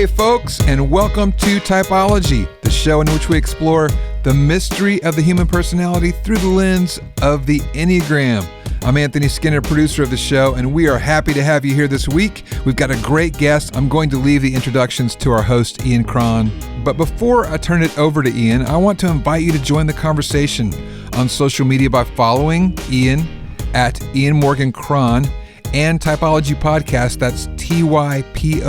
Hey folks, and welcome to Typology, the show in which we explore the mystery of the human personality through the lens of the Enneagram. I'm Anthony Skinner, producer of the show, and we are happy to have you here this week. We've got a great guest. I'm going to leave the introductions to our host, Ian Cron. But before I turn it over to Ian, I want to invite you to join the conversation on social media by following Ian at Ian Morgan Cron and Typology Podcast, that's TYPOLOGY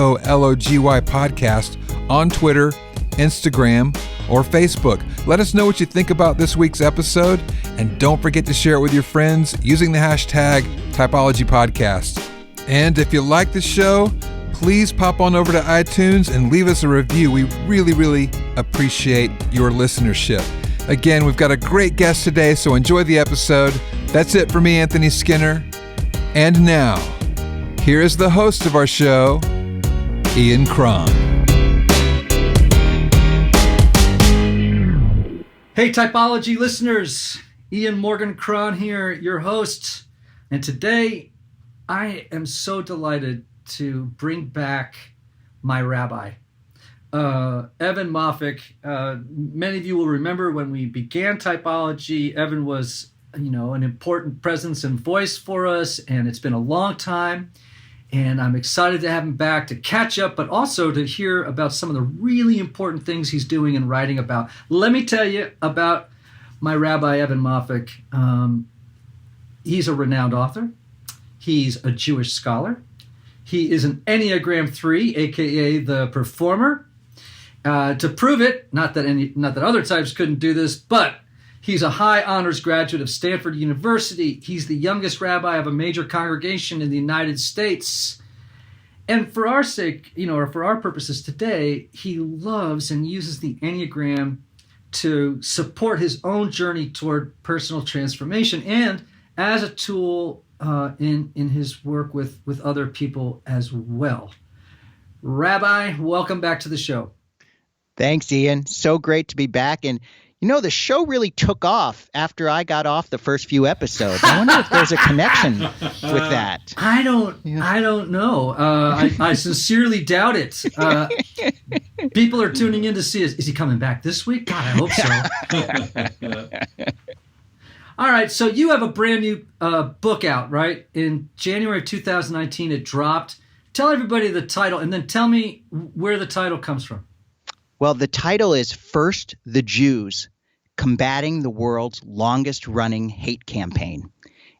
Podcast, on Twitter, Instagram, or Facebook. Let us know what you think about this week's episode, and don't forget to share it with your friends using the hashtag Typology Podcast. And if you like the show, please pop on over to iTunes and leave us a review. We really appreciate your listenership. Again, we've got a great guest today, so enjoy the episode. That's it for me, Anthony Skinner. And now, here is the host of our show, Ian Cron. Hey, Typology listeners, Ian Morgan Cron here, your host. And today, I am so delighted to bring back my rabbi, Evan Moffic. Many of you will remember when we began Typology, Evan was an important presence and voice for us, and it's been a long time, and I'm excited to have him back to catch up, but also to hear about some of the really important things he's doing and writing about. Let me tell you about my Rabbi Evan Moffic. He's a renowned author. He's a Jewish scholar. He is an Enneagram 3, aka the performer. To prove it, not that other types couldn't do this, but he's a high honors graduate of Stanford University. He's the youngest rabbi of a major congregation in the United States. And for our sake, or for our purposes today, he loves and uses the Enneagram to support his own journey toward personal transformation and as a tool in his work with other people as well. Rabbi, welcome back to the show. Thanks, Ian. So great to be back. And the show really took off after I got off the first few episodes. I wonder if there's a connection with that. I don't know. I sincerely doubt it. People are tuning in to see us. Is he coming back this week? God, I hope so. All right. So you have a brand new book out, right? In January of 2019, it dropped. Tell everybody the title, and then tell me where the title comes from. Well, the title is First the Jews, Combating the World's Longest-Running Hate Campaign.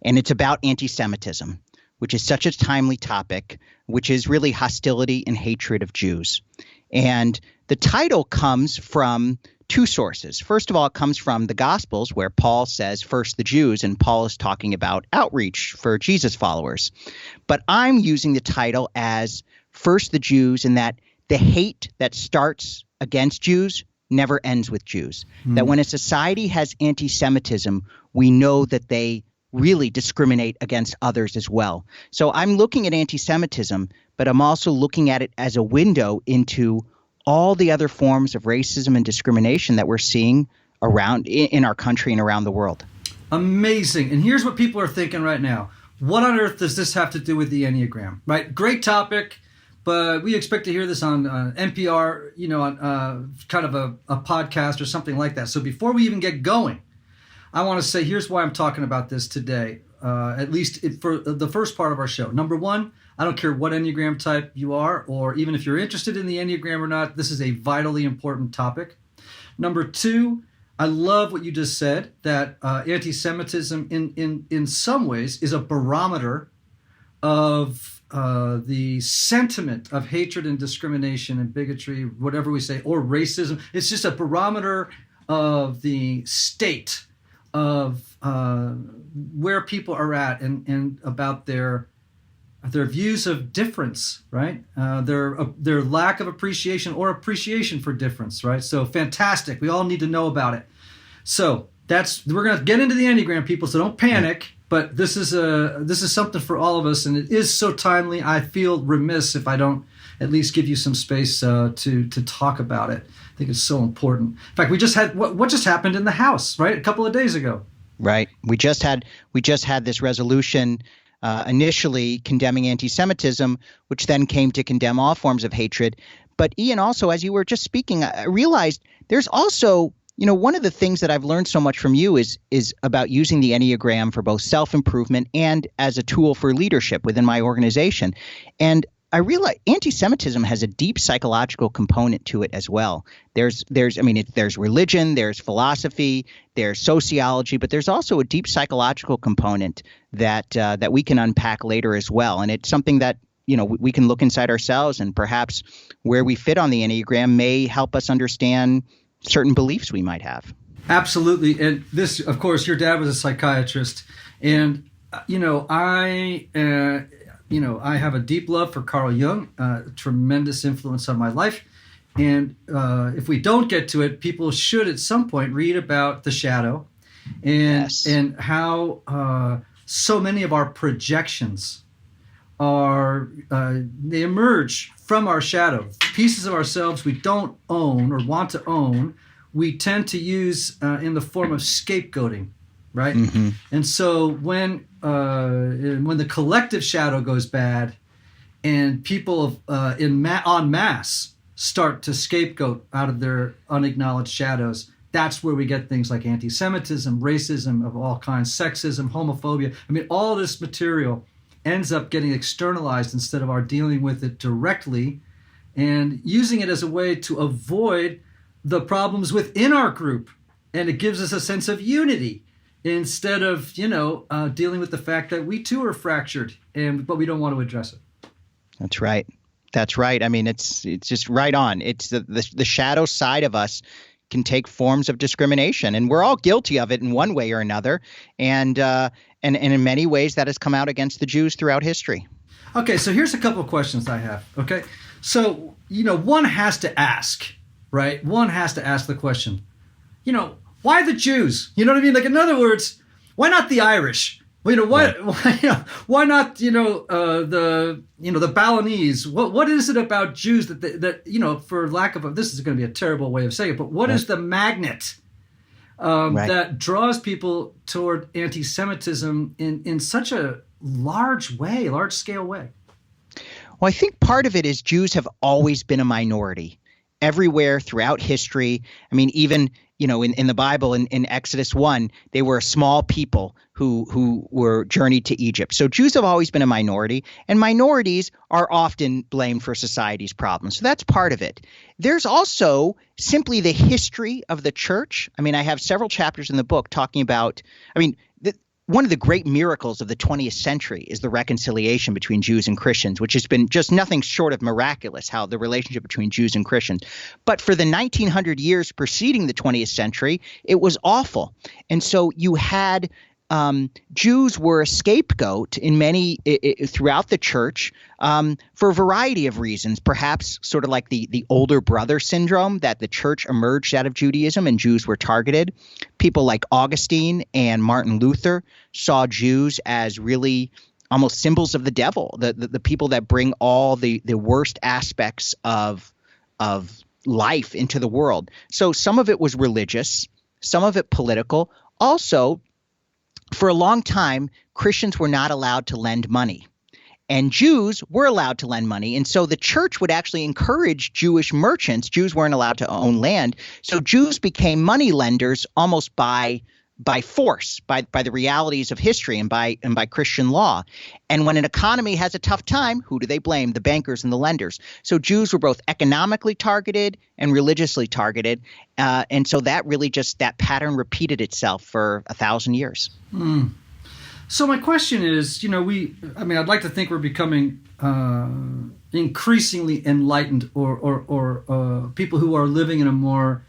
And it's about anti-Semitism, which is such a timely topic, which is really hostility and hatred of Jews. And the title comes from two sources. First of all, it comes from the Gospels, where Paul says, first the Jews, and Paul is talking about outreach for Jesus followers. But I'm using the title as First the Jews, in that the hate that starts against Jews never ends with Jews. That when a society has anti-Semitism, we know that they really discriminate against others as well. So I'm looking at anti-Semitism, but I'm also looking at it as a window into all the other forms of racism and discrimination that we're seeing around in our country and around the world. Amazing. And here's what people are thinking right now. What on earth does this have to do with the Enneagram? Right? Great topic. But we expect to hear this on NPR, on kind of a podcast or something like that. So before we even get going, I want to say here's why I'm talking about this today, at least for the first part of our show. Number one, I don't care what Enneagram type you are, or even if you're interested in the Enneagram or not, this is a vitally important topic. Number two, I love what you just said, that anti-Semitism in some ways is a barometer of the sentiment of hatred and discrimination and bigotry, whatever we say, or racism. It's just a barometer of the state of where people are at and about their views of difference, right? Their lack of appreciation or appreciation for difference, right? So fantastic. We all need to know about it. So we're going to get into the Enneagram, people, so don't panic. But this is something for all of us, and it is so timely. I feel remiss if I don't at least give you some space to talk about it. I think it's so important. In fact, we just had what just happened in the House, right? A couple of days ago. Right. We just had this resolution initially condemning anti-Semitism, which then came to condemn all forms of hatred. But Ian, also, as you were just speaking, I realized there's also, one of the things that I've learned so much from you is about using the Enneagram for both self-improvement and as a tool for leadership within my organization. And I realize anti-Semitism has a deep psychological component to it as well. There's religion, there's philosophy, there's sociology, but there's also a deep psychological component that we can unpack later as well. And it's something that we can look inside ourselves, and perhaps where we fit on the Enneagram may help us understand certain beliefs we might have. Absolutely. And this, of course, your dad was a psychiatrist, and I have a deep love for Carl Jung, tremendous influence on my life. And if we don't get to it, people should at some point read about the shadow and how so many of our projections they emerge from our shadow. Pieces of ourselves we don't own or want to own, we tend to use in the form of scapegoating, right? Mm-hmm. And so when the collective shadow goes bad and people en masse start to scapegoat out of their unacknowledged shadows, that's where we get things like anti-Semitism, racism of all kinds, sexism, homophobia. I mean, all this material ends up getting externalized instead of our dealing with it directly and using it as a way to avoid the problems within our group. And it gives us a sense of unity instead of, dealing with the fact that we too are fractured, but we don't want to address it. That's right. That's right. I mean, it's just right on. It's the shadow side of us can take forms of discrimination, and we're all guilty of it in one way or another. And in many ways that has come out against the Jews throughout history. Okay, so here's a couple of questions I have. Okay, so one has to ask, right? One has to ask the question, why the Jews? You know what I mean? Like, in other words, why not the Irish? Well, why not the Balinese? What is it about Jews that for lack of this is going to be a terrible way of saying it, but what is the magnet that draws people toward anti-Semitism in such a large scale way? Well, I think part of it is Jews have always been a minority everywhere throughout history. I mean, even in the Bible, in Exodus 1, they were a small people who were journeyed to Egypt. So Jews have always been a minority, and minorities are often blamed for society's problems. So that's part of it. There's also simply the history of the church. I mean, I have several chapters in the book talking about, one of the great miracles of the 20th century is the reconciliation between Jews and Christians, which has been just nothing short of miraculous, how the relationship between Jews and Christians. But for the 1900 years preceding the 20th century, it was awful. And so you had Jews were a scapegoat in throughout the church for a variety of reasons, perhaps sort of like the older brother syndrome, that the church emerged out of Judaism and Jews were targeted. People like Augustine and Martin Luther saw Jews as really almost symbols of the devil, the people that bring all the worst aspects of life into the world. So some of it was religious, some of it political. Also, for a long time, Christians were not allowed to lend money, and Jews were allowed to lend money. And so the church would actually encourage Jewish merchants. Jews weren't allowed to own land. So Jews became money lenders almost by force, by the realities of history and by Christian law. And when an economy has a tough time, who do they blame? The bankers and the lenders. So Jews were both economically targeted and religiously targeted. And so that really that pattern repeated itself for 1,000 years. Mm. So my question is, I'd like to think we're becoming increasingly enlightened or people who are living in a more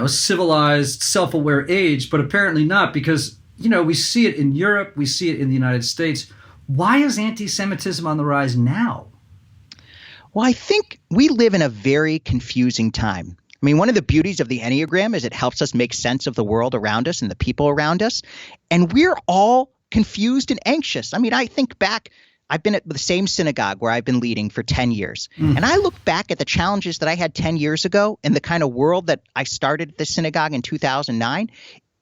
civilized, self-aware age, but apparently not, because, we see it in Europe, we see it in the United States. Why is anti-Semitism on the rise now? Well, I think we live in a very confusing time. I mean, one of the beauties of the Enneagram is it helps us make sense of the world around us and the people around us. And we're all confused and anxious. I mean, I think back, I've been at the same synagogue where I've been leading for 10 years. Mm. And I look back at the challenges that I had 10 years ago and the kind of world that I started at the synagogue in 2009.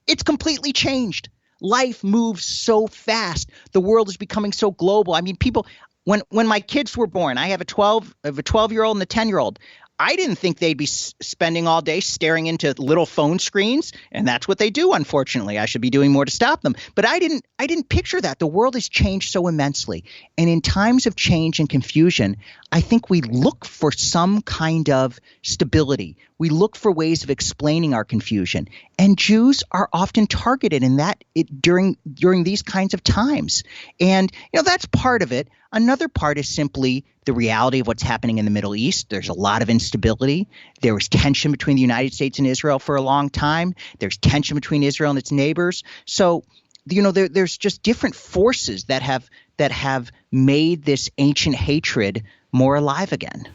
It's completely changed. life moves so fast. The world is becoming so global. I mean, people, when my kids were born, I have a 12-year-old and a 10-year-old. I didn't think they'd be spending all day staring into little phone screens, and that's what they do, unfortunately. I should be doing more to stop them. But I didn't picture that. The world has changed so immensely. And in times of change and confusion, I think we look for some kind of stability. We look for ways of explaining our confusion. And Jews are often targeted in that during these kinds of times. And that's part of it. Another part is simply the reality of what's happening in the Middle East. There's a lot of instability. There was tension between the United States and Israel for a long time. There's tension between Israel and its neighbors. So, there's just different forces that have made this ancient hatred more alive again.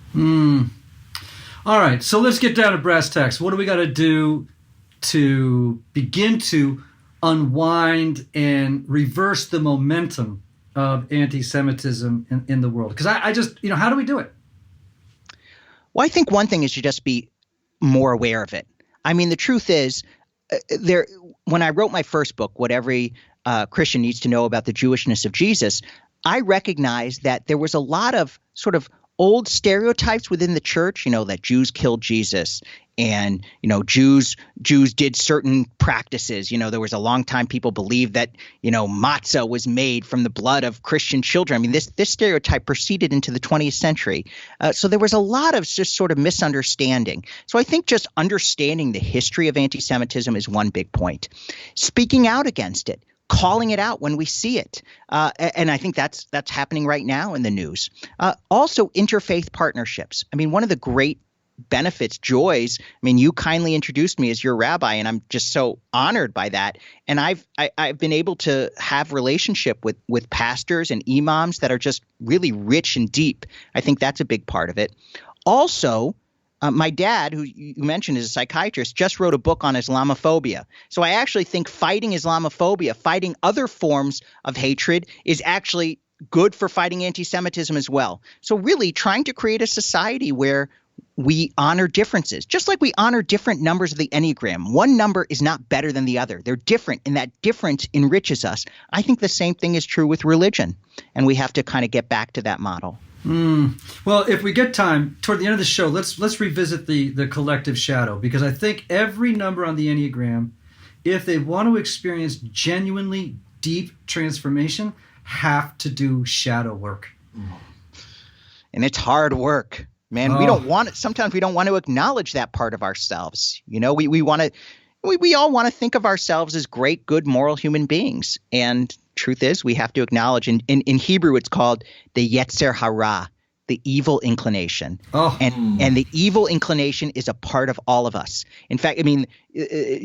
All right, so let's get down to brass tacks. What do we got to do to begin to unwind and reverse the momentum of anti-Semitism in the world? Because I just, how do we do it? Well, I think one thing is to just be more aware of it. I mean, the truth is, when I wrote my first book, What Every Christian Needs to Know About the Jewishness of Jesus, I recognized that there was a lot of sort of old stereotypes within the church, that Jews killed Jesus and, Jews did certain practices. There was a long time people believed that, matzah was made from the blood of Christian children. I mean, this stereotype proceeded into the 20th century. So there was a lot of just sort of misunderstanding. So I think just understanding the history of anti-Semitism is one big point. Speaking out against it. Calling it out when we see it. And I think that's happening right now in the news. Also, interfaith partnerships. I mean, one of the great benefits, joys, I mean, you kindly introduced me as your rabbi, and I'm just so honored by that. And I've been able to have relationship with pastors and imams that are just really rich and deep. I think that's a big part of it. Also, my dad, who you mentioned is a psychiatrist, just wrote a book on Islamophobia. So I actually think fighting Islamophobia, fighting other forms of hatred is actually good for fighting anti-Semitism as well. So really trying to create a society where we honor differences, just like we honor different numbers of the Enneagram. One number is not better than the other. They're different, and that difference enriches us. I think the same thing is true with religion, and we have to kind of get back to that model. Well, if we get time, toward the end of the show, let's revisit the collective shadow, because I think every number on the Enneagram, if they want to experience genuinely deep transformation, have to do shadow work. And it's hard work, man. We don't want it. Sometimes we don't want to acknowledge that part of ourselves. We all want to think of ourselves as great, good, moral human beings. And truth is, we have to acknowledge in Hebrew, it's called the Yetzer Hara, the evil inclination. And the evil inclination is a part of all of us. In fact, I mean,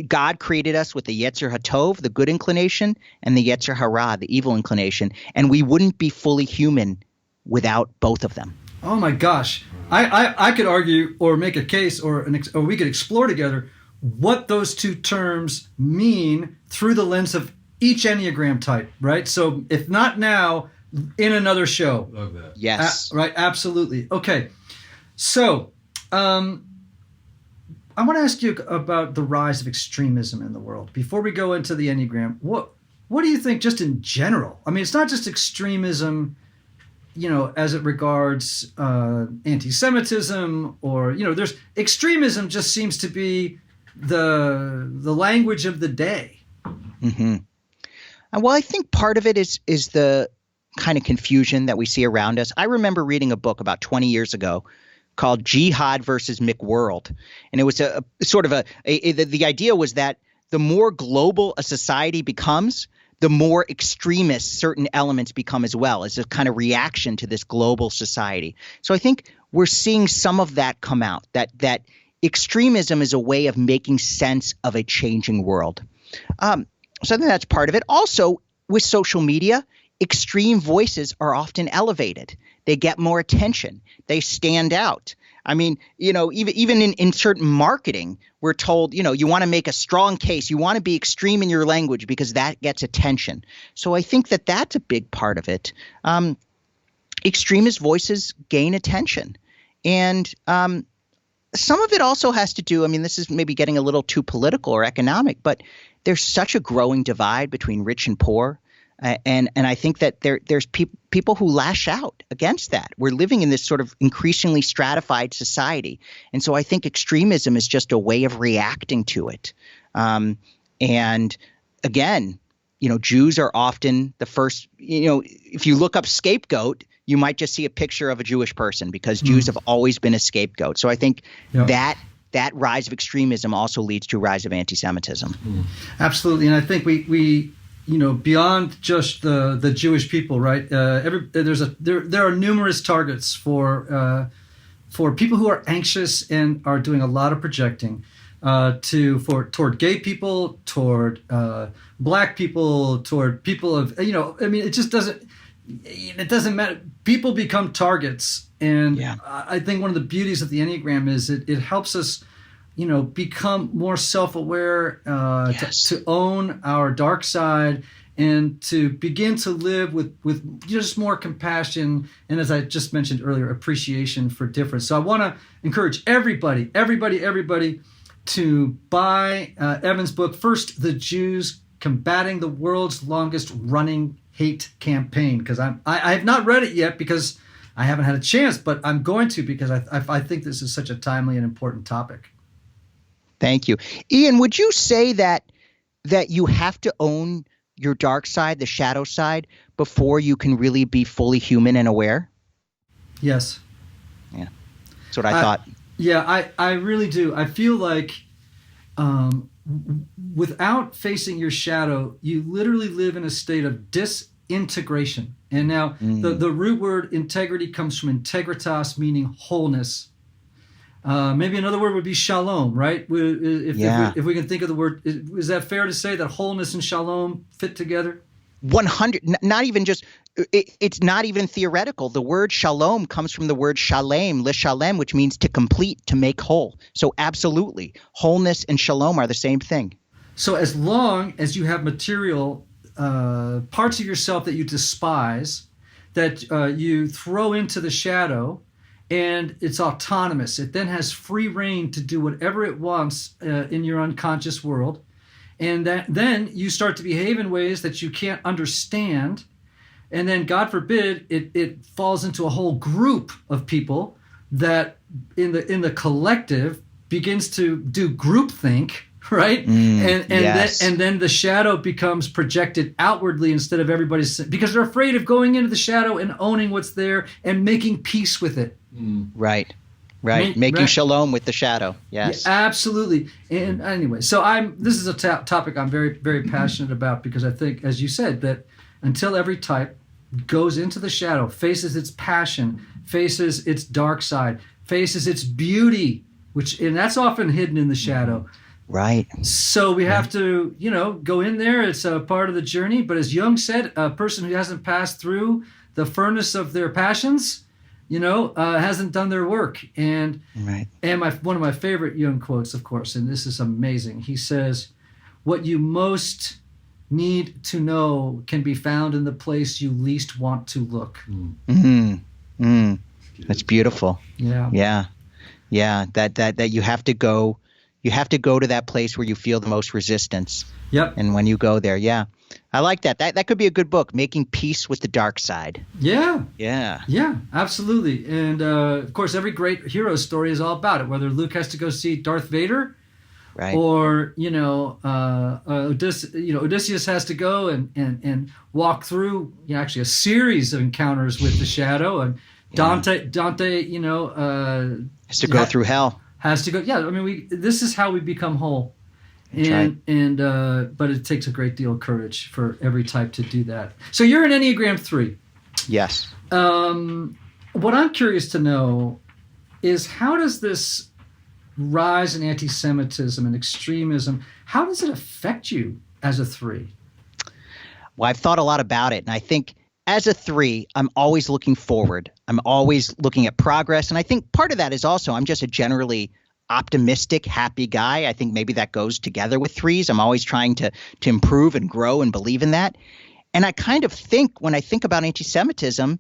God created us with the Yetzer HaTov, the good inclination, and the Yetzer Hara, the evil inclination. And we wouldn't be fully human without both of them. Oh my gosh. I could argue or make a case or we could explore together what those two terms mean through the lens of each Enneagram type, right? So if not now, in another show. Love that. Yes. Right, absolutely. Okay. So I want to ask you about the rise of extremism in the world. Before we go into the Enneagram, what do you think just in general? I mean, it's not just extremism, as it regards anti-Semitism or, there's extremism just seems to be the language of the day. Mm-hmm. Well, I think part of it is the kind of confusion that we see around us. I remember reading a book about 20 years ago called Jihad versus McWorld. And it was a sort of the idea was that the more global a society becomes, the more extremist certain elements become as well, as a kind of reaction to this global society. So I think we're seeing some of that come out, that extremism is a way of making sense of a changing world. So I think that's part of it. Also, with social media, extreme voices are often elevated. They get more attention. They stand out. I mean, even in certain marketing, we're told, you want to make a strong case. You want to be extreme in your language because that gets attention. So I think that that's a big part of it. Extremist voices gain attention. And some of it also has to do, I mean, this is maybe getting a little too political or economic, but there's such a growing divide between rich and poor. And I think that there's people who lash out against that. We're living in this sort of increasingly stratified society. And so I think extremism is just a way of reacting to it. And again, Jews are often the first, if you look up scapegoat, you might just see a picture of a Jewish person because Jews have always been a scapegoat. So I think that rise of extremism also leads to a rise of anti-Semitism. Absolutely. And I think we beyond just the Jewish people, right? There are numerous targets for people who are anxious and are doing a lot of projecting toward gay people, toward black people, toward people of it doesn't matter. People become targets, and I think one of the beauties of the Enneagram is it helps us become more self-aware, to own our dark side, and to begin to live with just more compassion, and as I just mentioned earlier, appreciation for difference. So I want to encourage everybody to buy Evan's book, First the Jews, Combating the World's Longest Running Hate Campaign, because I have not read it yet because I haven't had a chance, but I'm going to because I think this is such a timely and important topic. Thank you. Ian, would you say that you have to own your dark side, the shadow side, before you can really be fully human and aware? Yes. Yeah. That's what I thought. Yeah, I really do. I feel like without facing your shadow, you literally live in a state of disintegration. And now the root word integrity comes from integritas, meaning wholeness. Maybe another word would be shalom, right? If we can think of the word, is that fair to say that wholeness and shalom fit together? 100, not even just, it's not even theoretical. The word shalom comes from the word shalem, l'shalem, which means to complete, to make whole. So absolutely, wholeness and shalom are the same thing. So as long as you have material parts of yourself that you despise, that you throw into the shadow, and it's autonomous. It then has free reign to do whatever it wants in your unconscious world. And then you start to behave in ways that you can't understand. And then, God forbid, it falls into a whole group of people that in the collective begins to do groupthink, right? And then the shadow becomes projected outwardly instead of everybody's, because they're afraid of going into the shadow and owning what's there and making peace with it. Right. Making shalom with the shadow. Yes. Yeah, absolutely. And anyway, so this is a topic I'm very, very passionate about, because I think, as you said, that until every type goes into the shadow, faces its passion, faces its dark side, faces its beauty, and that's often hidden in the shadow. Right. So we have to, go in there. It's a part of the journey. But as Jung said, a person who hasn't passed through the furnace of their passions, hasn't done their work. And one of my favorite Jung quotes, of course, and this is amazing. He says, "What you most need to know can be found in the place you least want to look." That's beautiful. Yeah. That you have to go. You have to go to that place where you feel the most resistance. Yep. And when you go there, I like that. That could be a good book, Making Peace with the Dark Side. Yeah. Yeah. Yeah, absolutely. And of course, every great hero story is all about it, whether Luke has to go see Darth Vader, right, or Odysseus has to go and walk through actually a series of encounters with the shadow, and Dante has to go through hell. Has to go. Yeah, I mean, this is how we become whole, but it takes a great deal of courage for every type to do that. So you're an Enneagram 3. Yes. What I'm curious to know is, how does this rise in anti-Semitism and extremism, how does it affect you as a 3? Well, I've thought a lot about it, and I think as a 3, I'm always looking forward. I'm always looking at progress. And I think part of that is also I'm just a generally optimistic, happy guy. I think maybe that goes together with 3s. I'm always trying to improve and grow and believe in that. And I kind of think, when I think about anti-Semitism,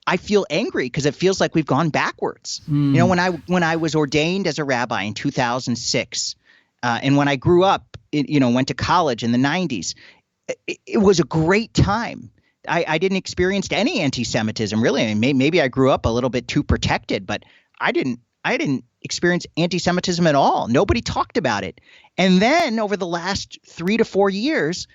I feel angry because it feels like we've gone backwards. When I was ordained as a rabbi in 2006, and when I grew up, went to college in the 90s. It was a great time. I didn't experience any anti-Semitism, really. I mean, maybe I grew up a little bit too protected, but I didn't experience anti-Semitism at all. Nobody talked about it. And then over the last 3 to 4 years,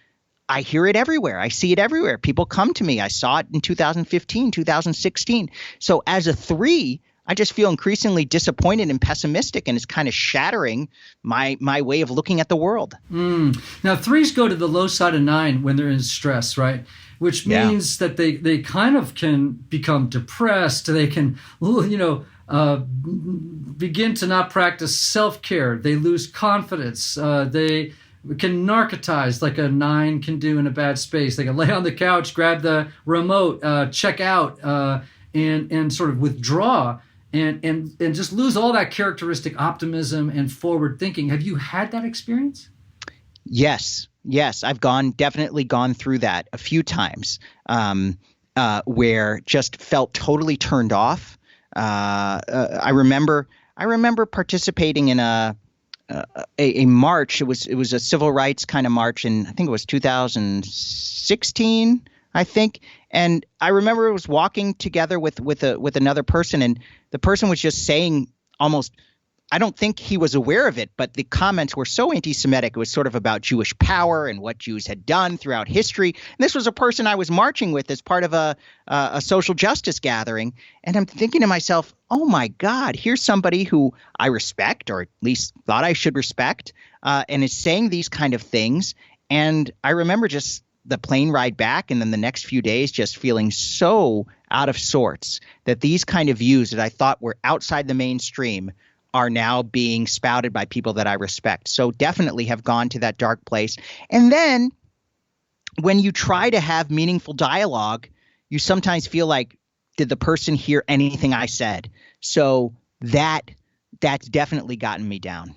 I hear it everywhere. I see it everywhere. People come to me. I saw it in 2015, 2016. So as a 3, I just feel increasingly disappointed and pessimistic, and it's kind of shattering my way of looking at the world. Now, 3s go to the low side of 9 when they're in stress, right? Which means that they kind of can become depressed. They can, begin to not practice self-care. They lose confidence. They can narcotize like a 9 can do in a bad space. They can lay on the couch, grab the remote, check out, and sort of withdraw. And just lose all that characteristic optimism and forward thinking. Have you had that experience? Yes, I've definitely gone through that a few times, where just felt totally turned off. I remember participating in a march. It was a civil rights kind of march, and I think it was 2016. I think. And I remember I was walking together with another person, and the person was just saying almost, I don't think he was aware of it, but the comments were so anti-Semitic. It was sort of about Jewish power and what Jews had done throughout history. And this was a person I was marching with as part of a social justice gathering. And I'm thinking to myself, oh my God, here's somebody who I respect, or at least thought I should respect, and is saying these kind of things. And I remember just the plane ride back, and then the next few days just feeling so out of sorts that these kind of views that I thought were outside the mainstream are now being spouted by people that I respect. So definitely have gone to that dark place. And then when you try to have meaningful dialogue, you sometimes feel like, did the person hear anything I said? So that's definitely gotten me down.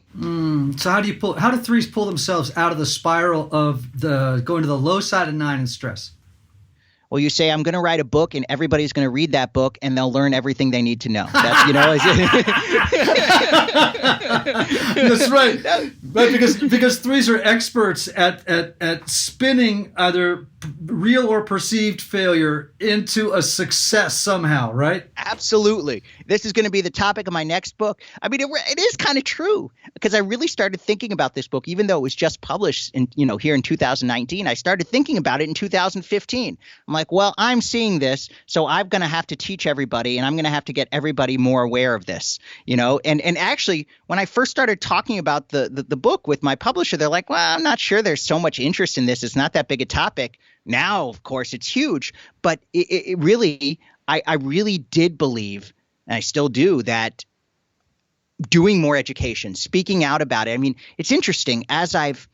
So how do 3s pull themselves out of the spiral of going to the low side of 9 and stress? Well, you say, I'm going to write a book, and everybody's going to read that book, and they'll learn everything they need to know. That's right. Right, because 3s are experts at spinning either real or perceived failure into a success somehow, right? Absolutely. This is going to be the topic of my next book. I mean, it is kind of true, because I really started thinking about this book, even though it was just published here in 2019. I started thinking about it in 2015. I'm like, well, I'm seeing this, so I'm going to have to teach everybody, and I'm going to have to get everybody more aware of this, And actually, when I first started talking about the book with my publisher, they're like, well, I'm not sure there's so much interest in this. It's not that big a topic. Now, of course, it's huge, but it really, I really did believe, and I still do, that doing more education, speaking out about it. I mean, it's interesting, as I've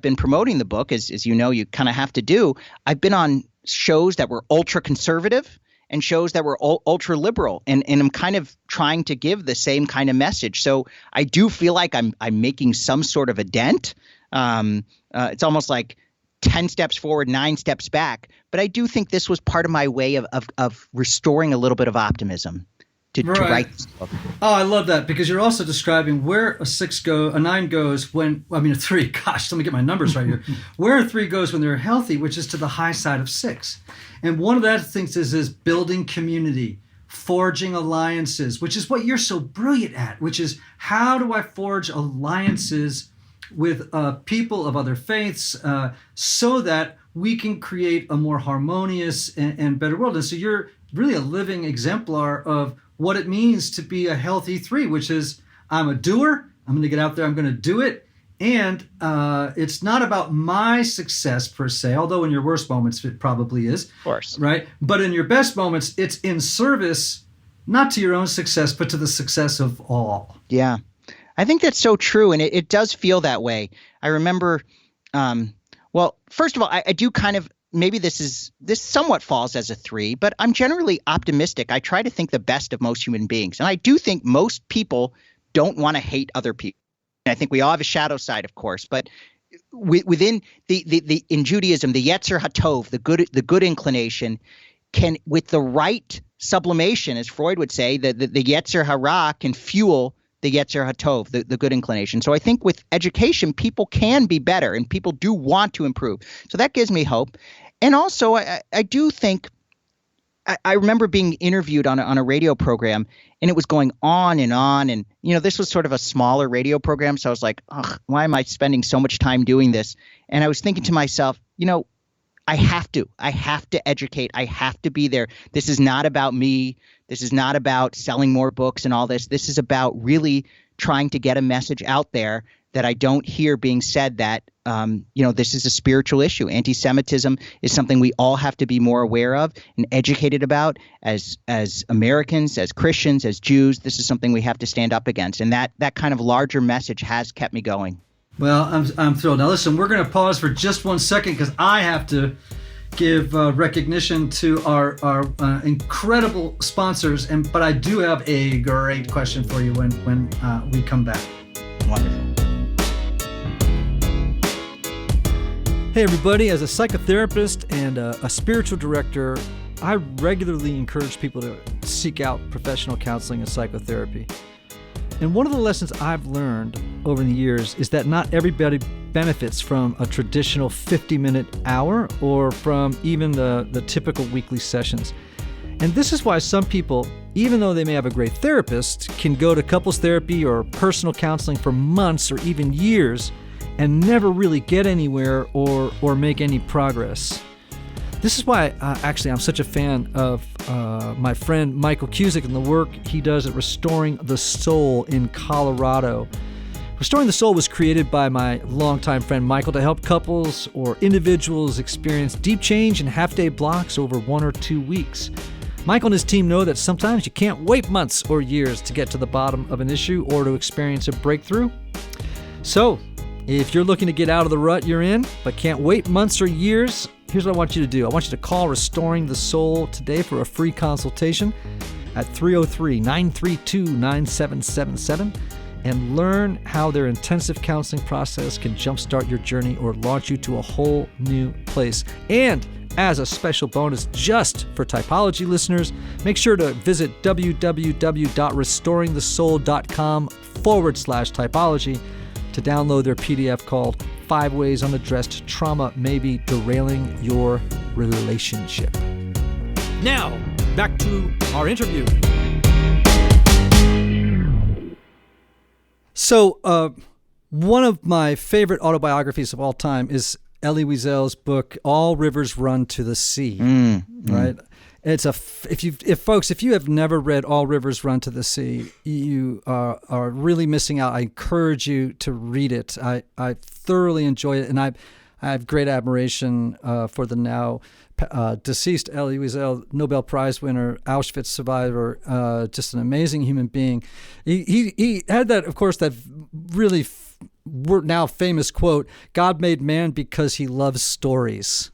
been promoting the book, as you know, you kind of have to do, I've been on shows that were ultra conservative and shows that were ultra liberal, and I'm kind of trying to give the same kind of message. So I do feel like I'm making some sort of a dent. It's almost like 10 steps forward, 9 steps back. But I do think this was part of my way of restoring a little bit of optimism to write this book. Oh, I love that, because you're also describing where a 9 goes when, a 3, gosh, let me get my numbers right here. Where a 3 goes when they're healthy, which is to the high side of 6. And one of that things is building community, forging alliances, which is what you're so brilliant at, which is how do I forge alliances with people of other faiths so that we can create a more harmonious and better world. And so you're really a living exemplar of what it means to be a healthy 3, which is I'm a doer, I'm going to get out there, I'm going to do it. And it's not about my success per se, although in your worst moments it probably is. Of course. Right? But in your best moments, it's in service, not to your own success, but to the success of all. Yeah. I think that's so true, and it does feel that way. I remember, well, first of all, I do kind of, maybe this somewhat falls as a 3, but I'm generally optimistic. I try to think the best of most human beings, and I do think most people don't want to hate other people. I think we all have a shadow side, of course, but within the in Judaism, the Yetzer HaTov, the good inclination, can, with the right sublimation, as Freud would say, the Yetzer Hara can fuel the Yetzer HaTov, the good inclination. So I think with education, people can be better and people do want to improve. So that gives me hope. And also, I do think I remember being interviewed on a radio program, and it was going on. And, this was sort of a smaller radio program. So I was like, why am I spending so much time doing this? And I was thinking to myself, I have to educate. I have to be there. This is not about me. This is not about selling more books and all this. This is about really trying to get a message out there that I don't hear being said that, this is a spiritual issue. Anti-Semitism is something we all have to be more aware of and educated about as Americans, as Christians, as Jews. This is something we have to stand up against. And that kind of larger message has kept me going. Well, I'm thrilled. Now, listen, we're going to pause for just 1 second because I have to give recognition to our incredible sponsors. But I do have a great question for you when we come back. Wonderful. Hey everybody, as a psychotherapist and a spiritual director, I regularly encourage people to seek out professional counseling and psychotherapy. And one of the lessons I've learned over the years is that not everybody benefits from a traditional 50-minute hour or from even the typical weekly sessions. And this is why some people, even though they may have a great therapist, can go to couples therapy or personal counseling for months or even years and never really get anywhere or make any progress. This is why actually I'm such a fan of my friend Michael Cusick and the work he does at Restoring the Soul in Colorado. Restoring the Soul was created by my longtime friend Michael to help couples or individuals experience deep change in half-day blocks over 1 or 2 weeks. Michael and his team know that sometimes you can't wait months or years to get to the bottom of an issue or to experience a breakthrough. So, if you're looking to get out of the rut you're in, but can't wait months or years, here's what I want you to do. I want you to call Restoring the Soul today for a free consultation at 303-932-9777 and learn how their intensive counseling process can jumpstart your journey or launch you to a whole new place. And as a special bonus just for Typology listeners, make sure to visit www.restoringthesoul.com/typology to download their PDF called 5 Ways Unaddressed Trauma May Be Derailing Your Relationship. Now, back to our interview. So, one of my favorite autobiographies of all time is Elie Wiesel's book, All Rivers Run to the Sea, right? It's if you have never read All Rivers Run to the Sea, you are really missing out. I encourage you to read it. I thoroughly enjoy it, and I have great admiration for the now deceased Elie Wiesel, Nobel Prize winner, Auschwitz survivor, just an amazing human being. He had that, of course, that really now famous quote: "God made man because he loves stories."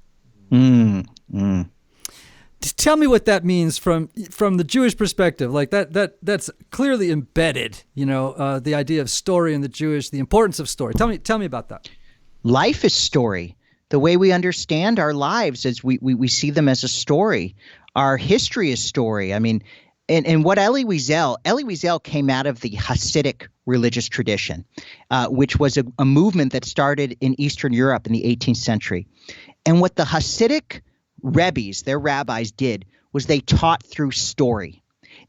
Tell me what that means from the Jewish perspective. Like that's clearly embedded, the idea of story in the importance of story. Tell me about that. Life is story. The way we understand our lives is we see them as a story. Our history is story. I mean, and what Elie Wiesel came out of the Hasidic religious tradition, which was a movement that started in Eastern Europe in the 18th century. And what the Hasidic Rebbes, their rabbis, did was they taught through story.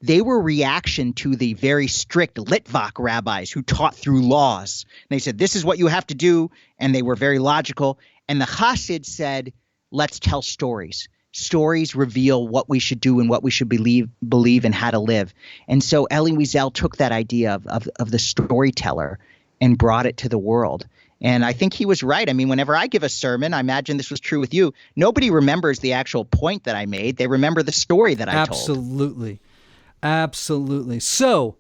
They were reaction to the very strict Litvak rabbis who taught through laws. And they said, this is what you have to do, and they were very logical. And the Hasids said, let's tell stories. Stories reveal what we should do and what we should believe and how to live. And so Elie Wiesel took that idea of the storyteller and brought it to the world. And I think he was right. I mean, whenever I give a sermon, I imagine this was true with you, nobody remembers the actual point that I made. They remember the story that I told. Absolutely. So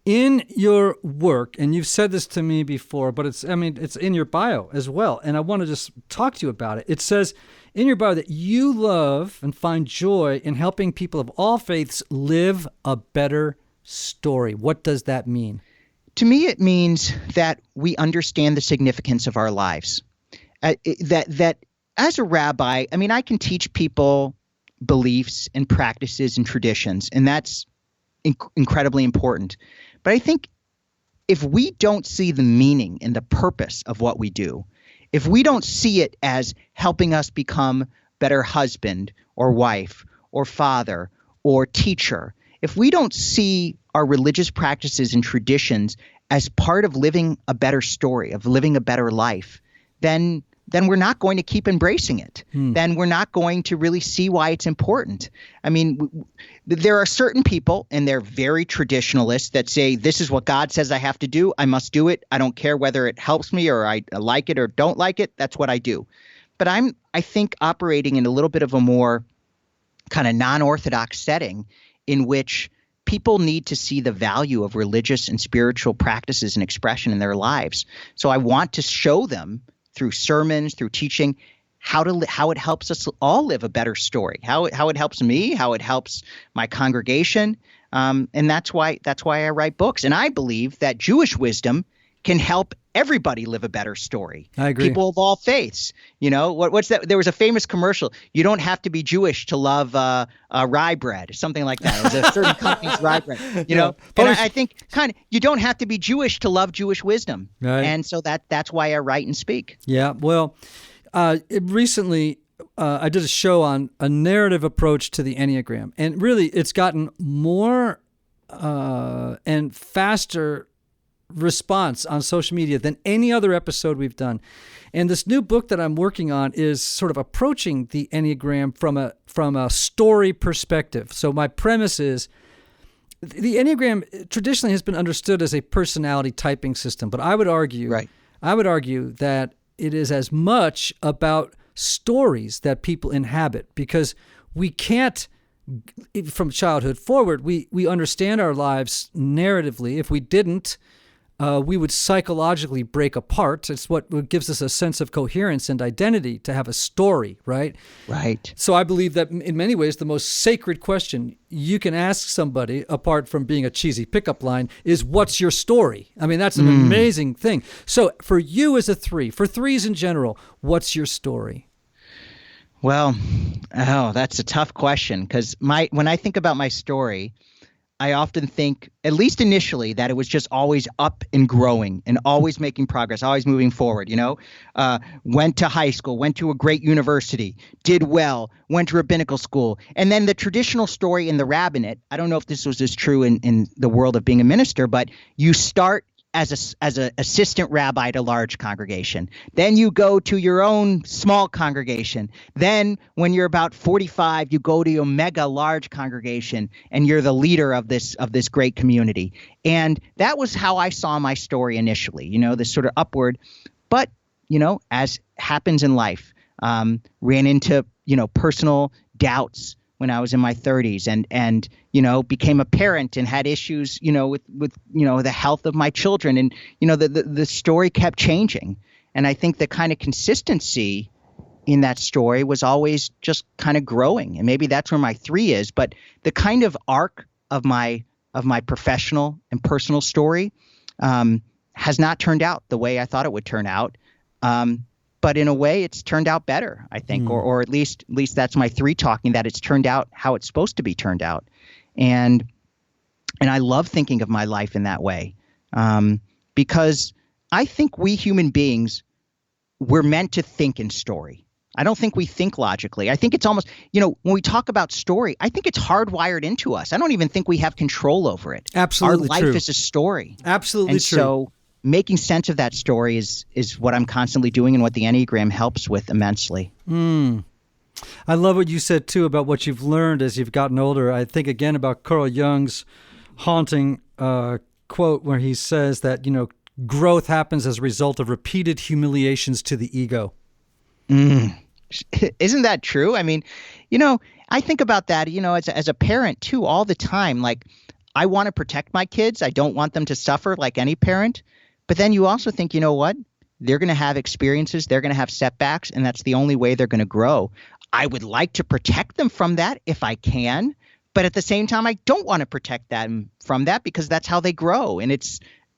in your work, and you've said this to me before, but it's in your bio as well. And I want to just talk to you about it. It says in your bio that you love and find joy in helping people of all faiths live a better story. What does that mean? To me, it means that we understand the significance of our lives. That as a rabbi, I mean, I can teach people beliefs and practices and traditions, and that's incredibly important. But I think if we don't see the meaning and the purpose of what we do, if we don't see it as helping us become better husband or wife or father or teacher, if we don't see our religious practices and traditions as part of living a better story, of living a better life, then we're not going to keep embracing it. Then we're not going to really see why it's important. I mean, there are certain people, and they're very traditionalists, that say, this is what God says I have to do. I must do it. I don't care whether it helps me or I like it or don't like it. That's what I do. But I think, operating in a little bit of a more kind of non-orthodox setting in which people need to see the value of religious and spiritual practices and expression in their lives. So I want to show them through sermons, through teaching, how it helps us all live a better story, how it helps me, how it helps my congregation, and that's why I write books. And I believe that Jewish wisdom can help everybody live a better story. I agree. People of all faiths. You know, what's that? There was a famous commercial. You don't have to be Jewish to love rye bread, something like that. It was a certain company's rye bread. You know, and I think you don't have to be Jewish to love Jewish wisdom. Right. And so that's why I write and speak. Yeah. Well, recently I did a show on a narrative approach to the Enneagram, and really it's gotten more and faster response on social media than any other episode we've done. And this new book that I'm working on is sort of approaching the Enneagram from a story perspective. So my premise is the Enneagram traditionally has been understood as a personality typing system, but I would argue that it is as much about stories that people inhabit, because we can't, from childhood forward, we understand our lives narratively. If we didn't, we would psychologically break apart. It's what gives us a sense of coherence and identity to have a story, right? Right. So I believe that in many ways, the most sacred question you can ask somebody, apart from being a cheesy pickup line, is what's your story? I mean, that's an amazing thing. So for you as a 3, for 3s in general, what's your story? Well, that's a tough question, because when I think about my story, I often think, at least initially, that it was just always up and growing and always making progress, always moving forward, you know. Went to high school, went to a great university, did well, went to rabbinical school. And then the traditional story in the rabbinate, I don't know if this was as true in the world of being a minister, but you start as an assistant rabbi to large congregation. Then you go to your own small congregation. Then when you're about 45, you go to your mega large congregation and you're the leader of this great community. And that was how I saw my story initially, you know, this sort of upward. But, you know, as happens in life, ran into, you know, personal doubts when I was in my 30s, and you know, became a parent and had issues, you know, with you know, the health of my children, and you know, the story kept changing. And I think the kind of consistency in that story was always just kind of growing. And maybe that's where my 3 is. But the kind of arc of my professional and personal story has not turned out the way I thought it would turn out. But in a way, it's turned out better, I think, or at least that's my 3 talking, that it's turned out how it's supposed to be turned out. And I love thinking of my life in that way, because I think we human beings, we're meant to think in story. I don't think we think logically. I think it's almost, you know, when we talk about story, I think it's hardwired into us. I don't even think we have control over it. Absolutely Our life true. is a story. Absolutely and true. So making sense of that story is what I'm constantly doing, and what the Enneagram helps with immensely. I love what you said, too, about what you've learned as you've gotten older. I think, again, about Carl Jung's haunting quote where he says that, you know, growth happens as a result of repeated humiliations to the ego. Isn't that true? I mean, you know, I think about that, you know, as a parent, too, all the time. Like, I want to protect my kids. I don't want them to suffer like any parent. But then you also think, you know what? They're going to have experiences. They're going to have setbacks, and that's the only way they're going to grow. I would like to protect them from that if I can. But at the same time, I don't want to protect them from that, because that's how they grow. And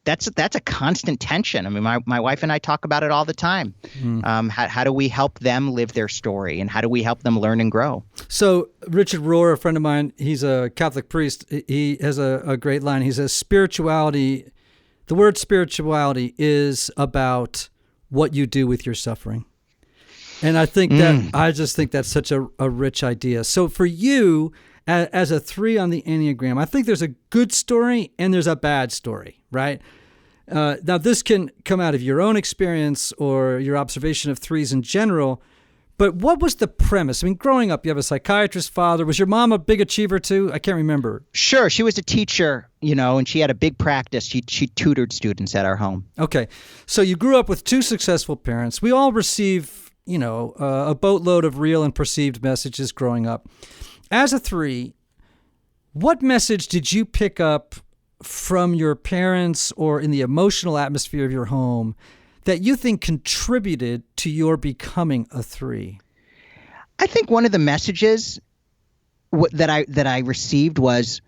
that's a constant tension. I mean, my wife and I talk about it all the time. How do we help them live their story, and how do we help them learn and grow? So Richard Rohr, a friend of mine, he's a Catholic priest. He has a great line. He says, spirituality, The word spirituality is about what you do with your suffering. And I think I just think that's such a rich idea. So for you, as a 3 on the Enneagram, I think there's a good story and there's a bad story, right? Now, this can come out of your own experience or your observation of 3s in general, but what was the premise? I mean, growing up, you have a psychiatrist father. Was your mom a big achiever too? I can't remember. Sure. She was a teacher, and she had a big practice. She tutored students at our home. Okay. So you grew up with 2 successful parents. We all receive a boatload of real and perceived messages growing up. As a 3, what message did you pick up from your parents or in the emotional atmosphere of your home that you think contributed to your becoming a 3? I think one of the messages that I received was,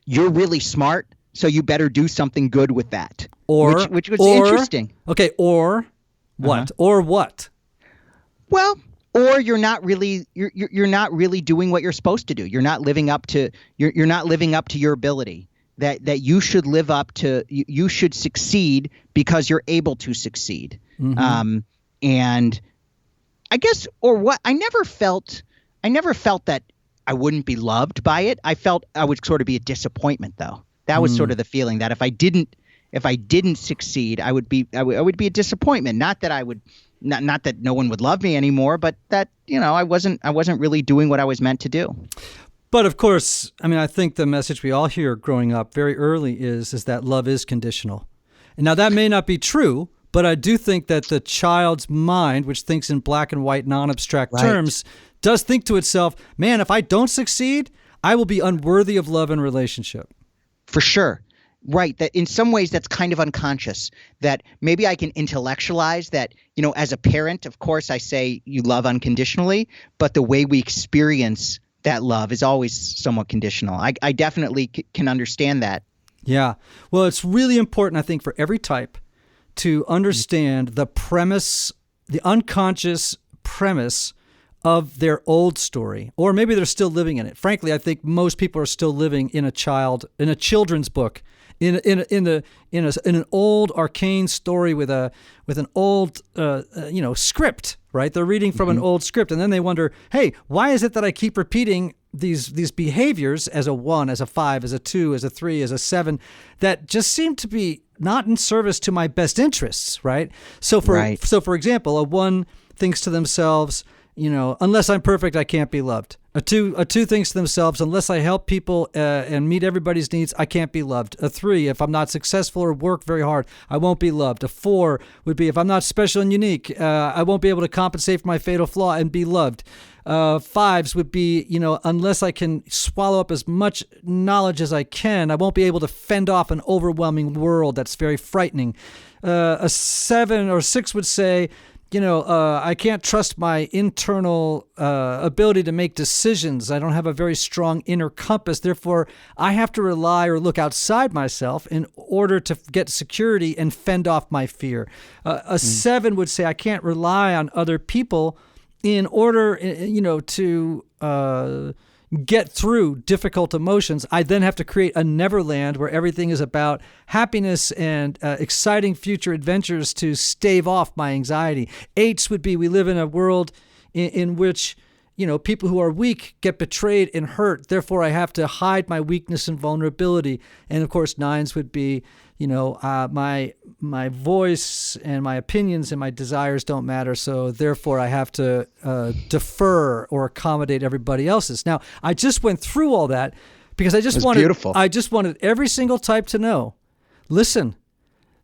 "You're really smart, so you better do something good with that." Which was interesting. Okay, or what? Or what? Well, or you're not really doing what you're supposed to do. You're not living up to your ability. That you should live up to. You should succeed because you're able to succeed. Mm-hmm. And I guess, or what? I never felt that I wouldn't be loved by it. I felt I would sort of be a disappointment, though. That was sort of the feeling that if I didn't succeed, I would be a disappointment. Not that I would. Not that no one would love me anymore, but that, I wasn't really doing what I was meant to do. But of course, I mean, I think the message we all hear growing up very early is that love is conditional. And now that may not be true, but I do think that the child's mind, which thinks in black and white, non-abstract terms, does think to itself, man, if I don't succeed, I will be unworthy of love and relationship. For sure. Right. That in some ways that's kind of unconscious, that maybe I can intellectualize that, as a parent, of course, I say you love unconditionally, but the way we experience that love is always somewhat conditional. I definitely can understand that. Yeah. Well, it's really important, I think, for every type to understand the premise, the unconscious premise of their old story, or maybe they're still living in it. Frankly, I think most people are still living in a children's book. In an old arcane story with an old script, right? They're reading from an old script, and then they wonder, hey, why is it that I keep repeating these behaviors as a 1, as a 5, as a 2, as a 3, as a 7 that just seem to be not in service to my best interests, right? So for example, a 1 thinks to themselves, unless I'm perfect, I can't be loved. A 2 thinks to themselves, unless I help people and meet everybody's needs, I can't be loved. A 3, if I'm not successful or work very hard, I won't be loved. A 4 would be, if I'm not special and unique, I won't be able to compensate for my fatal flaw and be loved. 5s would be, unless I can swallow up as much knowledge as I can, I won't be able to fend off an overwhelming world that's very frightening. A 7 or 6 would say, I can't trust my internal ability to make decisions. I don't have a very strong inner compass. Therefore, I have to rely or look outside myself in order to get security and fend off my fear. A 7 would say, I can't rely on other people in order, to get through difficult emotions. I then have to create a neverland where everything is about happiness and exciting future adventures to stave off my anxiety. 8s would be, we live in a world in which, people who are weak get betrayed and hurt. Therefore, I have to hide my weakness and vulnerability. And of course, 9s would be, my voice and my opinions and my desires don't matter. So therefore, I have to defer or accommodate everybody else's. Now, I just went through all that because I just wanted every single type to know. Listen,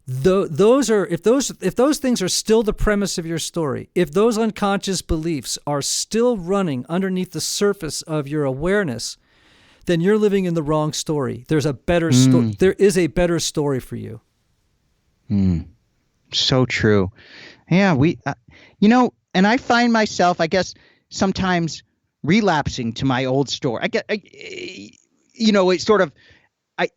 if those things are still the premise of your story, if those unconscious beliefs are still running underneath the surface of your awareness, then you're living in the wrong story. There's a better story. There is a better story for you. So true. Yeah, and I find myself, I guess, sometimes relapsing to my old story. It's sort of,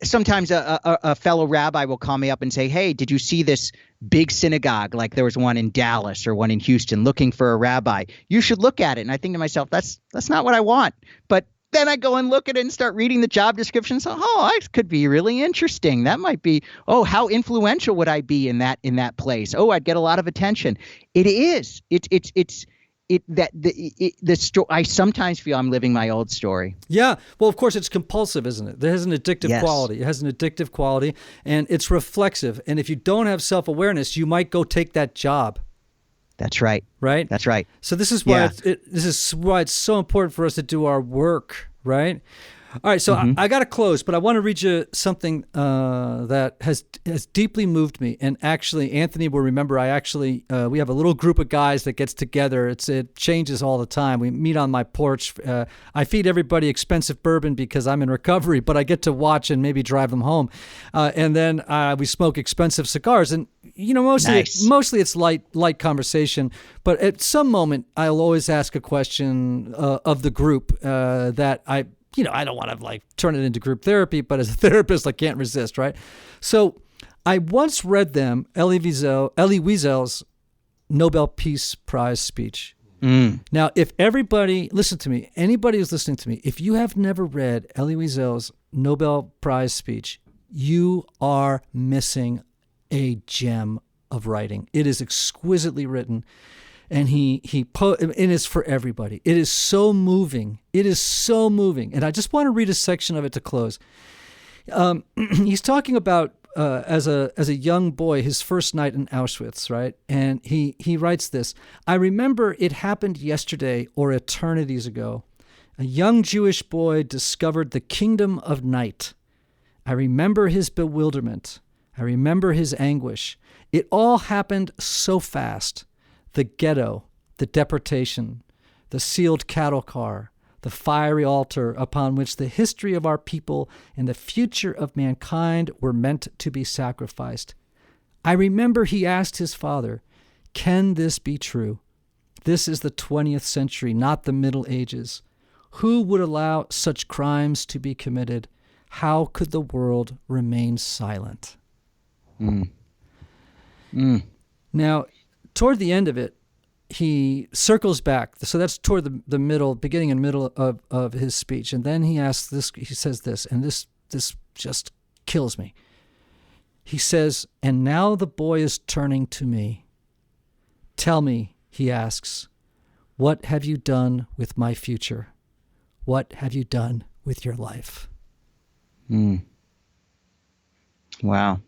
sometimes a fellow rabbi will call me up and say, hey, did you see this big synagogue? Like there was one in Dallas or one in Houston looking for a rabbi. You should look at it. And I think to myself, that's not what I want. But then I go and look at it and start reading the job description. So, it could be really interesting. That might be, how influential would I be in that place? I'd get a lot of attention. It is. I sometimes feel I'm living my old story. Yeah. Well, of course, it's compulsive, isn't it? It has an addictive quality. It has an addictive quality, and it's reflexive. And if you don't have self-awareness, you might go take that job. That's right. Right? That's right. So this is why it's so important for us to do our work, right? All right, so I got to close, but I want to read you something that has deeply moved me. And actually, Anthony will remember, we have a little group of guys that gets together. It changes all the time. We meet on my porch. I feed everybody expensive bourbon because I'm in recovery, but I get to watch and maybe drive them home. And then we smoke expensive cigars. And mostly it's light conversation. But at some moment, I'll always ask a question of the group that I don't want to turn it into group therapy, but as a therapist, I can't resist, right? So I once read them Elie Wiesel's Nobel Peace Prize speech. Now, if everybody, listen to me, anybody who's listening to me, if you have never read Elie Wiesel's Nobel Prize speech, you are missing a gem of writing. It is exquisitely written. And it is for everybody. It is so moving. It is so moving. And I just want to read a section of it to close. He's talking about as a young boy, his first night in Auschwitz, right? And he writes this: I remember it happened yesterday or eternities ago. A young Jewish boy discovered the kingdom of night. I remember his bewilderment. I remember his anguish. It all happened so fast. The ghetto, the deportation, the sealed cattle car, the fiery altar upon which the history of our people and the future of mankind were meant to be sacrificed. I remember he asked his father, "Can this be true? This is the 20th century, not the Middle Ages. Who would allow such crimes to be committed? How could the world remain silent?" Now, toward the end of it, he circles back. So that's toward the beginning and middle of his speech. And then he asks this, he says this, and this just kills me. He says, "And now the boy is turning to me. Tell me," he asks, "what have you done with my future? What have you done with your life?" Wow.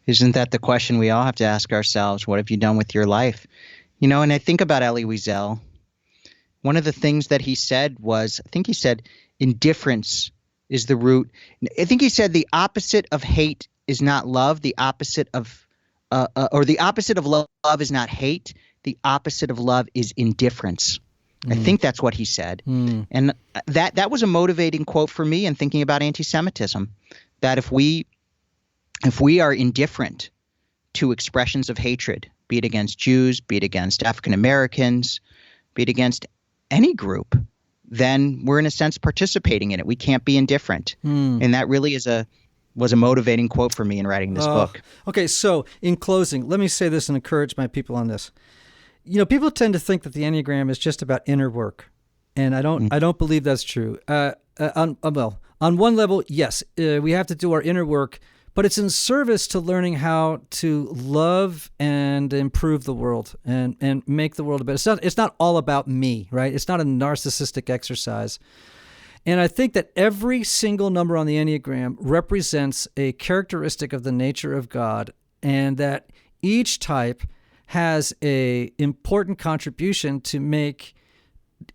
Isn't that the question we all have to ask ourselves? What have you done with your life? And I think about Elie Wiesel. One of the things that he said was, I think he said, indifference is the root. I think he said the opposite of hate is not love. The opposite of love is not hate. The opposite of love is indifference. I think that's what he said. And that was a motivating quote for me in thinking about anti-Semitism, that if we are indifferent to expressions of hatred, be it against Jews, be it against African Americans, be it against any group, then we're in a sense participating in it. We can't be indifferent. And that really was a motivating quote for me in writing this book. Okay, so in closing, let me say this and encourage my people on this. People tend to think that the Enneagram is just about inner work, and I don't believe that's true. On one level, yes, we have to do our inner work, but it's in service to learning how to love and improve the world and make the world a better. It's not all about me, right? It's not a narcissistic exercise. And I think that every single number on the Enneagram represents a characteristic of the nature of God, and that each type has a important contribution to make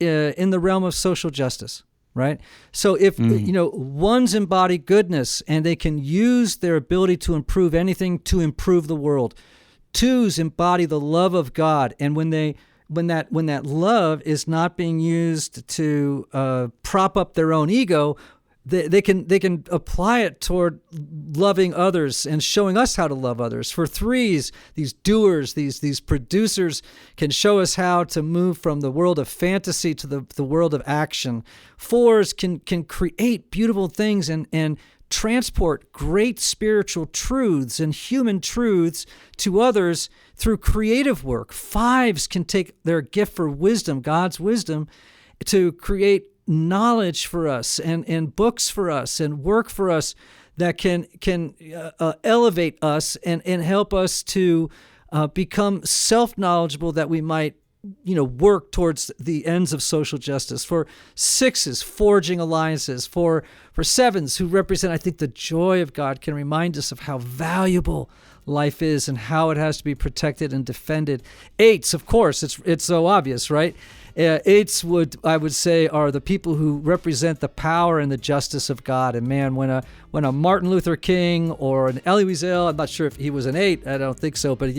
in the realm of social justice. Right? So if, ones embody goodness and they can use their ability to improve anything to improve the world. Twos embody the love of God. And when that love is not being used to prop up their own ego, they can apply it toward loving others and showing us how to love others. For threes, these doers, these producers can show us how to move from the world of fantasy to the world of action. Fours can create beautiful things and transport great spiritual truths and human truths to others through creative work. Fives can take their gift for wisdom, God's wisdom, to create knowledge for us and books for us and work for us that can elevate us and help us to become self-knowledgeable, that we might work towards the ends of social justice. For 6s, forging alliances. For 7s, who represent, I think, the joy of God, can remind us of how valuable life is and how it has to be protected and defended. 8s, of course, it's so obvious, right? 8s I would say are the people who represent the power and the justice of God. And man, when a Martin Luther King or an Elie Wiesel, I'm not sure if he was an 8, I don't think so, but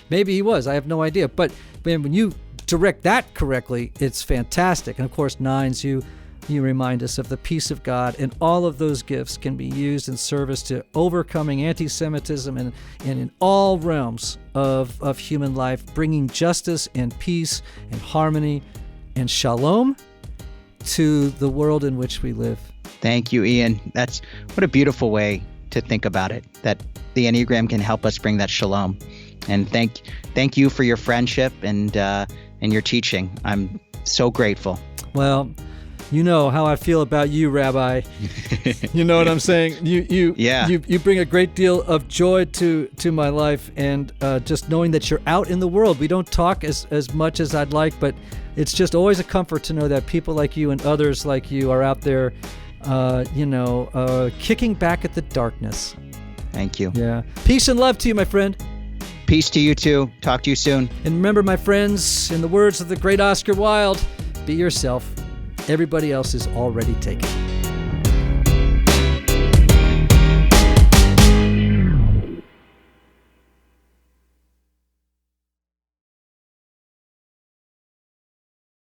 maybe he was, I have no idea. But man, when you direct that correctly, it's fantastic. And of course, 9s, you remind us of the peace of God, and all of those gifts can be used in service to overcoming anti-Semitism and in all realms of human life, bringing justice and peace and harmony and shalom to the world in which we live. Thank you, Ian. What a beautiful way to think about it, that the Enneagram can help us bring that shalom. And thank you for your friendship and your teaching. I'm so grateful. Well, you know how I feel about you, Rabbi. You know what I'm saying? You bring a great deal of joy to my life, and just knowing that you're out in the world. We don't talk as much as I'd like, but it's just always a comfort to know that people like you and others like you are out there, kicking back at the darkness. Thank you. Yeah. Peace and love to you, my friend. Peace to you too. Talk to you soon. And remember, my friends, in the words of the great Oscar Wilde, be yourself. Everybody else is already taken.